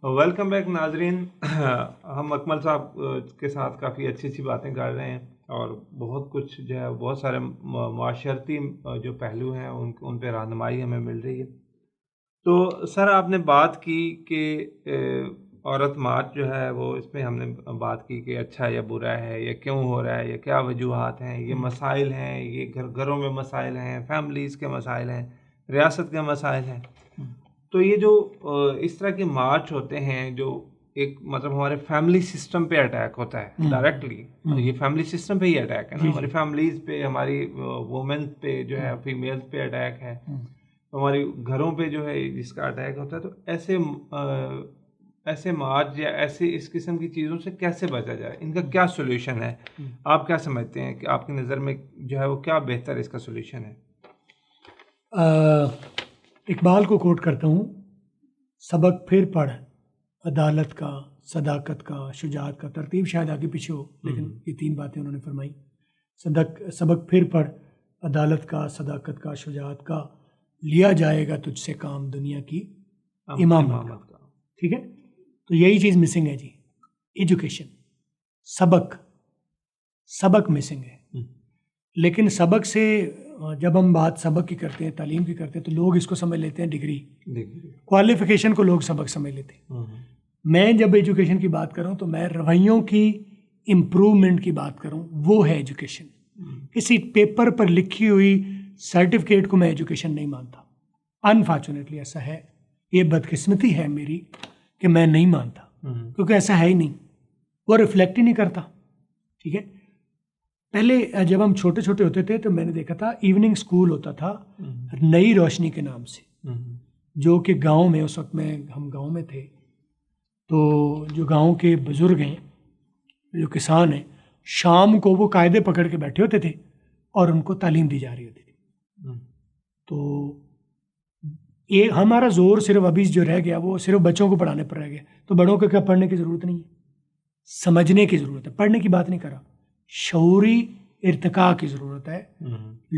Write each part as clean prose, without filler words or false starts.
Welcome back ناظرین. ہم اکمل صاحب کے ساتھ کافی اچھی اچھی باتیں کر رہے ہیں اور بہت کچھ جو ہے بہت سارے معاشرتی جو پہلو ہیں ان پہ رہنمائی ہمیں مل رہی ہے. تو سر آپ نے بات کی کہ عورت مارچ جو ہے وہ اس میں ہم نے بات کی کہ اچھا یا برا ہے یا کیوں ہو رہا ہے یا کیا وجوہات ہیں, یہ مسائل ہیں, یہ گھروں میں مسائل ہیں, فیملیز کے مسائل ہیں, ریاست کے مسائل ہیں. تو یہ جو اس طرح کے مارچ ہوتے ہیں جو ایک مطلب ہمارے فیملی سسٹم پہ اٹیک ہوتا ہے ڈائریکٹلی, یہ فیملی سسٹم پہ ہی اٹیک ہے نا, ہماری فیملیز پہ, ہماری وومن پہ جو ہے, فیمیلز پہ اٹیک ہے, ہماری گھروں پہ جو ہے جس کا اٹیک ہوتا ہے. تو ایسے مارچ یا ایسے اس قسم کی چیزوں سے کیسے بچا جائے, ان کا کیا سولوشن ہے؟ آپ کیا سمجھتے ہیں کہ آپ کی نظر میں جو ہے وہ کیا بہتر اس کا سولوشن ہے؟ اقبال کو کوٹ کرتا ہوں, سبق پھر پڑھ عدالت کا, صداقت کا, شجاعت کا. ترتیب شاید آگے پیچھے ہو لیکن یہ تین باتیں انہوں نے فرمائی. سبق پھر پڑھ عدالت کا, صداقت کا, شجاعت کا, لیا جائے گا تجھ سے کام دنیا کی امامت کا. ٹھیک ہے, تو یہی چیز مسنگ ہے جی, ایجوکیشن. سبق مسنگ ہے. لیکن سبق سے جب ہم بات سبق کی کرتے ہیں, تعلیم کی کرتے ہیں, تو لوگ اس کو سمجھ لیتے ہیں ڈگری, کوالیفیکیشن کو لوگ سبق سمجھ لیتے ہیں. میں جب ایجوکیشن کی بات کروں تو میں رویوں کی امپرومنٹ کی بات کروں, وہ ہے ایجوکیشن. کسی پیپر پر لکھی ہوئی سرٹیفکیٹ کو میں ایجوکیشن نہیں مانتا. انفارچونیٹلی ایسا ہے, یہ بدقسمتی ہے میری کہ میں نہیں مانتا, کیونکہ ایسا ہے ہی نہیں, وہ ریفلیکٹ ہی نہیں کرتا. ٹھیک ہے, پہلے جب ہم چھوٹے چھوٹے ہوتے تھے تو میں نے دیکھا تھا ایوننگ اسکول ہوتا تھا نئی روشنی کے نام سے, جو کہ گاؤں میں, اس وقت ہم گاؤں میں تھے, تو جو گاؤں کے بزرگ ہیں, جو کسان ہیں, شام کو وہ قاعدے پکڑ کے بیٹھے ہوتے تھے اور ان کو تعلیم دی جا رہی ہوتی تھی. تو یہ ہمارا زور صرف ابھی جو رہ گیا وہ صرف بچوں کو پڑھانے پر رہ گیا. تو بڑوں کو کیا پڑھنے کی ضرورت نہیں ہے, سمجھنے کی ضرورت ہے. پڑھنے کی بات نہیں کر رہا, شعوری ارتقاء کی ضرورت ہے.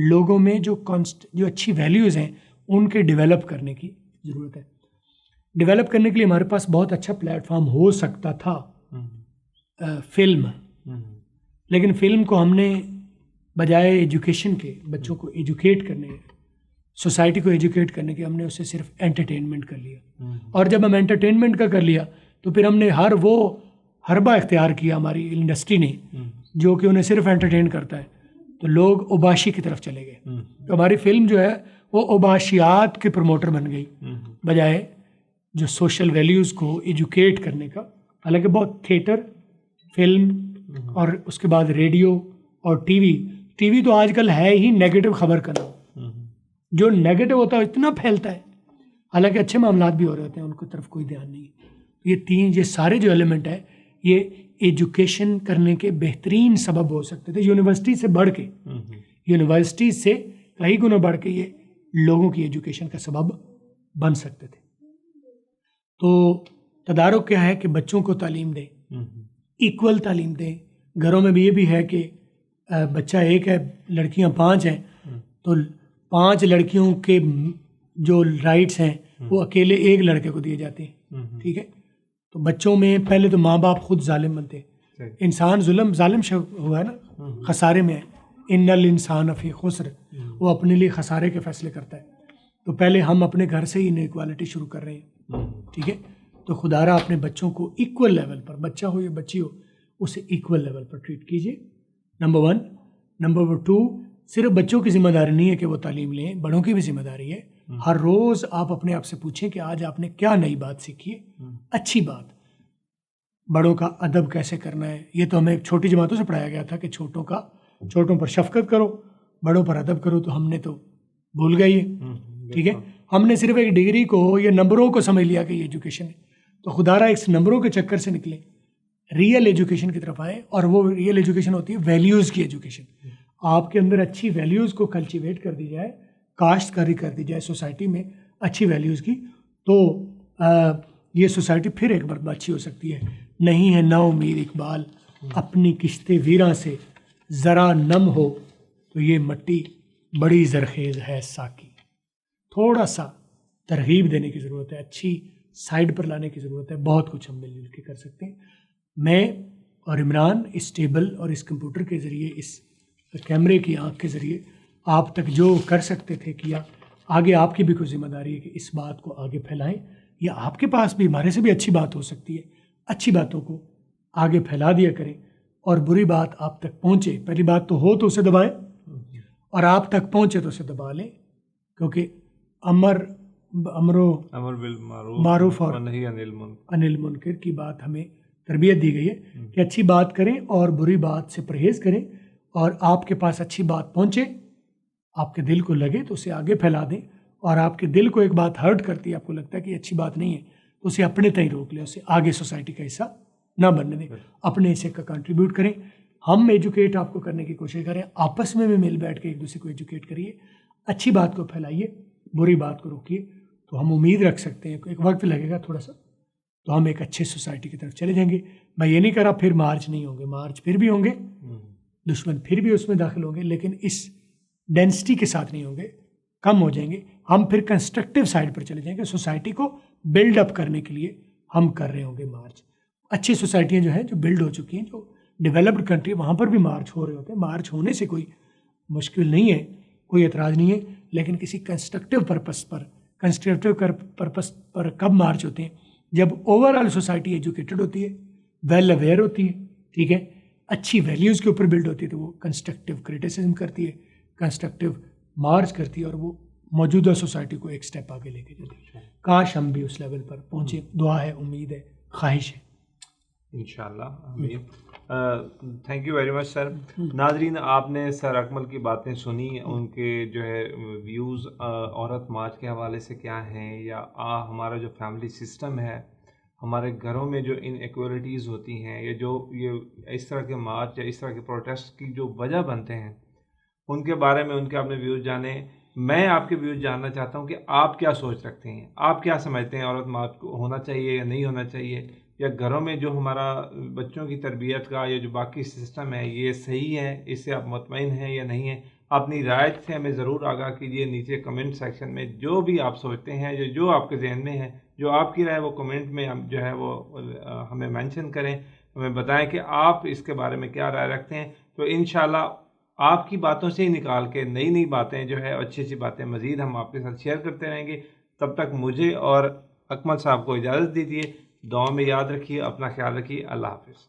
لوگوں میں جو اچھی ویلیوز ہیں ان کے ڈیولپ کرنے کی ضرورت ہے. ڈیولپ کرنے کے لیے ہمارے پاس بہت اچھا پلیٹ فارم ہو سکتا تھا فلم, لیکن فلم کو ہم نے بجائے ایجوکیشن کے, بچوں کو ایجوکیٹ کرنے, سوسائٹی کو ایجوکیٹ کرنے کے, ہم نے اسے صرف انٹرٹینمنٹ کر لیا. اور جب ہم انٹرٹینمنٹ کا کر لیا تو پھر ہم نے وہ حربہ اختیار کیا ہماری انڈسٹری نے, جو کہ انہیں صرف انٹرٹین کرتا ہے. تو لوگ اوباشی کی طرف چلے گئے. تو ہماری فلم جو ہے وہ اوباشیات کے پروموٹر بن گئی بجائے جو سوشل ویلیوز کو ایجوکیٹ کرنے کا. حالانکہ بہت تھیٹر, فلم اور اس کے بعد ریڈیو اور ٹی وی تو آج کل ہے ہی نیگیٹو خبر کا نام. جو نیگیٹو ہوتا ہے اتنا پھیلتا ہے, حالانکہ اچھے معاملات بھی ہو رہے ہوتے ہیں, ان کی طرف کوئی دھیان نہیں. یہ سارے جو ایلیمنٹ ہیں یہ ایجوکیشن کرنے کے بہترین سبب ہو سکتے تھے. یونیورسٹی سے بڑھ کے, یونیورسٹی سے کئی گنا بڑھ کے یہ لوگوں کی ایجوکیشن کا سبب بن سکتے تھے. تو تدارک کیا ہے کہ بچوں کو تعلیم دیں, ایکول تعلیم دیں. گھروں میں بھی یہ بھی ہے کہ بچہ ایک ہے, لڑکیاں 5 ہیں, تو 5 لڑکیوں کے جو رائٹس ہیں وہ اکیلے ایک لڑکے کو دیے جاتے ہیں. ٹھیک ہے, تو بچوں میں پہلے تو ماں باپ خود ظالم بنتے ہیں. انسان ظالم ہوا ہے نا, خسارے میں ہے. ان الانسان فی خسر, وہ اپنے لیے خسارے کے فیصلے کرتا ہے. تو پہلے ہم اپنے گھر سے ہی انیکوالٹی شروع کر رہے ہیں. ٹھیک ہے, تو خدا را اپنے بچوں کو ایکول لیول پر, بچہ ہو یا بچی ہو, اسے ایکول لیول پر ٹریٹ کیجیے. نمبر 1. نمبر 2, صرف بچوں کی ذمہ داری نہیں ہے کہ وہ تعلیم لیں, بڑوں کی بھی ذمہ داری ہے. ہر روز آپ اپنے آپ سے پوچھیں کہ آج آپ نے کیا نئی بات سیکھی ہے, اچھی بات. بڑوں کا ادب کیسے کرنا ہے, یہ تو ہمیں چھوٹی جماعتوں سے پڑھایا گیا تھا کہ چھوٹوں پر شفقت کرو, بڑوں پر ادب کرو. تو ہم نے تو بھول گئے یہ. ٹھیک ہے, ہم نے صرف ایک ڈگری کو یا نمبروں کو سمجھ لیا کہ یہ ایجوکیشن ہے. تو خدا را اس نمبروں کے چکر سے نکلیں, ریئل ایجوکیشن کی طرف آئیں. اور وہ ریئل ایجوکیشن ہوتی ہے ویلیوز کی ایجوکیشن. آپ کے اندر اچھی ویلیوز کو کلٹیویٹ کر دی جائے, کاشت کاری کر دی جائے سوسائٹی میں اچھی ویلیوز کی, تو یہ سوسائٹی پھر ایک مرتبہ اچھی ہو سکتی ہے. نہیں ہے نا امید اقبال اپنی کشتے ویراں سے, ذرا نم ہو تو یہ مٹی بڑی زرخیز ہے ساکی. تھوڑا سا ترغیب دینے کی ضرورت ہے, اچھی سائڈ پر لانے کی ضرورت ہے. بہت کچھ ہم مل جل کے کر سکتے ہیں. میں اور عمران اس ٹیبل اور اس کمپیوٹر کے ذریعے, اس کیمرے کی آنکھ کے ذریعے آپ تک جو کر سکتے تھے کیا. آگے آپ کی بھی کوئی ذمہ داری ہے کہ اس بات کو آگے پھیلائیں, یا آپ کے پاس بھی ہمارے سے بھی اچھی بات ہو سکتی ہے, اچھی باتوں کو آگے پھیلا دیا کریں, اور بری بات آپ تک پہنچے, پہلی بات تو ہو تو اسے دبائیں, اور آپ تک پہنچے تو اسے دبا لیں, کیونکہ امر بالمعروف اور نہی عن المنکر کی بات ہمیں تربیت دی گئی ہے کہ اچھی بات کریں اور بری بات سے پرہیز کریں, اور آپ کے پاس اچھی بات پہنچے, آپ کے دل کو لگے تو اسے آگے پھیلا دیں, اور آپ کے دل کو ایک بات ہرٹ کرتی ہے, آپ کو لگتا ہے کہ اچھی بات نہیں ہے, تو اسے اپنے تئیں روک لیں, اسے آگے سوسائٹی کا حصہ نہ بننے دیں, اپنے حصے کا کنٹریبیوٹ کریں. ہم ایجوکیٹ آپ کو کرنے کی کوشش کریں, آپس میں مل بیٹھ کے ایک دوسرے کو ایجوکیٹ کریے, اچھی بات کو پھیلائیے, بری بات کو روکیے. تو ہم امید رکھ سکتے ہیں, ایک وقت لگے گا تھوڑا سا, تو ہم ایک اچھے سوسائٹی کی طرف چلے جائیں گے. میں یہ نہیں کہہ رہا پھر مارچ نہیں ہوں گے, مارچ پھر بھی ہوں گے, دشمن پھر بھی اس میں داخل ہوں گے, لیکن اس ڈینسٹی کے ساتھ نہیں ہوں گے, کم ہو جائیں گے. ہم پھر کنسٹرکٹیو سائڈ پر چلے جائیں گے, سوسائٹی کو بلڈ اپ کرنے کے لیے ہم کر رہے ہوں گے مارچ. اچھی سوسائٹیاں جو ہیں, جو بلڈ ہو چکی ہیں, جو ڈیولپڈ کنٹری, وہاں پر بھی مارچ ہو رہے ہوتے ہیں. مارچ ہونے سے کوئی مشکل نہیں ہے, کوئی اعتراض نہیں ہے, لیکن کسی کنسٹرکٹیو پرپس پر کب مارچ ہوتے ہیں؟ جب اوور آل سوسائٹی ایجوکیٹڈ ہوتی ہے, ویل اویئر ہوتی ہے, ٹھیک ہے, اچھی ویلیوز کے اوپر بلڈ ہوتی ہے, تو وہ کنسٹرکٹیو کرٹیسزم کرتی ہے, کنسٹرکٹیو مارچ کرتی ہے, اور وہ موجودہ سوسائٹی کو ایک سٹیپ آگے لے کے جاتی ہے. کاش ہم بھی اس لیول پر پہنچے. دعا ہے, امید ہے, خواہش ہے. انشاءاللہ آمین. تھینک یو ویری مچ سر. ناظرین, آپ نے سر اکمل کی باتیں سنی, ان کے جو ہے ویوز عورت مارچ کے حوالے سے کیا ہیں, یا ہمارا جو فیملی سسٹم ہے, ہمارے گھروں میں جو ان ایکویلٹیز ہوتی ہیں, یا جو یہ اس طرح کے مارچ یا اس طرح کے پروٹیسٹ کی جو وجہ بنتے ہیں, ان کے بارے میں ان کے آپ نے ویوز جانے. میں آپ کے ویوز جاننا چاہتا ہوں کہ آپ کیا سوچ رکھتے ہیں, آپ کیا سمجھتے ہیں عورت مارچ کو ہونا چاہیے یا نہیں ہونا چاہیے, یا گھروں میں جو ہمارا بچوں کی تربیت کا یا جو باقی سسٹم ہے یہ صحیح ہے, اس سے آپ مطمئن ہیں یا نہیں ہیں. اپنی رائے سے ہمیں ضرور آگاہ کیجیے نیچے کمنٹ سیکشن میں. جو بھی آپ سوچتے ہیں, جو آپ کے ذہن میں ہے, جو آپ کی رائے وہ کمنٹ میں جو ہے وہ ہمیں مینشن کریں, ہمیں بتائیں کہ آپ اس کے بارے میں کیا رائے رکھتے ہیں. تو انشاءاللہ آپ کی باتوں سے ہی نکال کے نئی باتیں جو ہے, اچھی اچھی باتیں مزید ہم آپ کے ساتھ شیئر کرتے رہیں گے. تب تک مجھے اور اکمل صاحب کو اجازت دیجیے. دعا میں یاد رکھیے, اپنا خیال رکھیے. اللہ حافظ.